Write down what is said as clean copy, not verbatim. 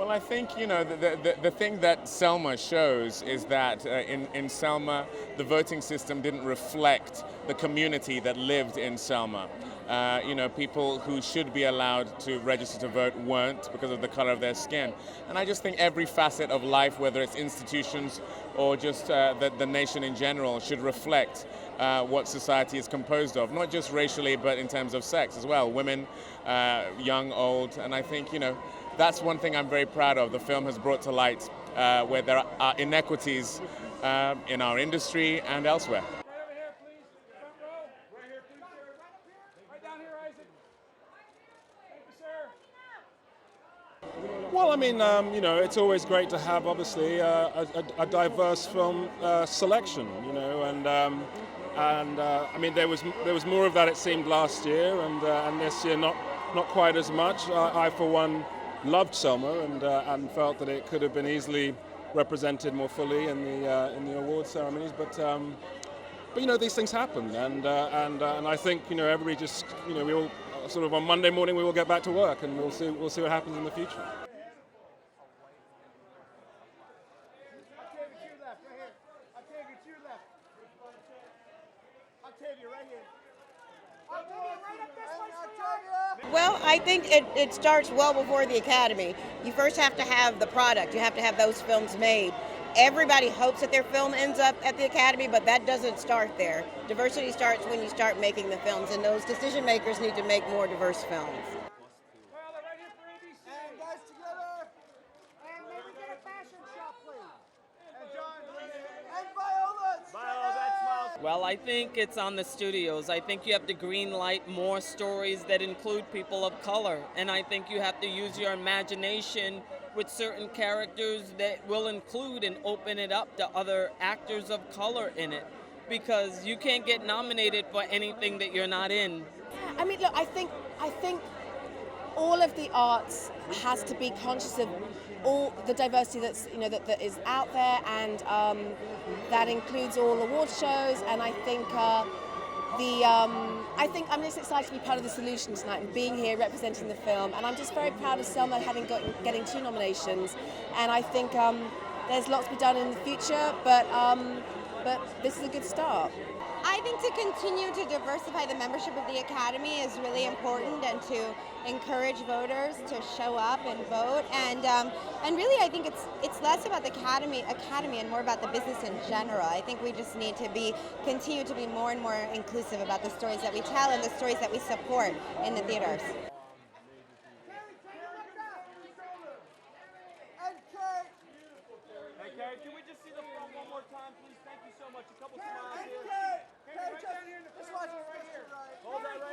Well, I think, the thing that Selma shows is that in Selma, the voting system didn't reflect the community that lived in Selma. People who should be allowed to register to vote weren't because of the color of their skin. And I just think every facet of life, whether it's institutions or just the nation in general, should reflect what society is composed of, not just racially, but in terms of sex as well, women, young, old. And I think, that's one thing I'm very proud of. The film has brought to light where there are inequities in our industry and elsewhere. Well, I mean, it's always great to have, obviously, a diverse film selection, and I mean, there was more of that, it seemed, last year, and this year not quite as much. I for one, loved Selma and felt that it could have been easily represented more fully in the award ceremonies, but these things happen, and I think everybody just we all sort of on Monday morning we will get back to work, and we'll see what happens in the future. Well, I think it starts well before the Academy. You first have to have the product. You have to have those films made. Everybody hopes that their film ends up at the Academy, but that doesn't start there. Diversity starts when you start making the films, and those decision makers need to make more diverse films. Well, I think it's on the studios. I think you have to green light more stories that include people of color. And I think you have to use your imagination with certain characters that will include and open it up to other actors of color in it. Because you can't get nominated for anything that you're not in. I mean, look, I think all of the arts has to be conscious of all the diversity that's that is out there, and that includes all award shows. And I think I'm just excited to be part of the solution tonight and being here representing the film. And I'm just very proud of Selma getting 2 nominations. And I think there's lots to be done in the future, but this is a good start. I think to continue to diversify the membership of the Academy is really important, and to encourage voters to show up and vote. And really, I think it's less about the Academy and more about the business in general. I think we just need to continue to be more and more inclusive about the stories that we tell and the stories that we support in the theaters. Hey, can we just see the film one more time, please? Thank you so much. A couple smiles here. Hey, just watch this right here. Hold that right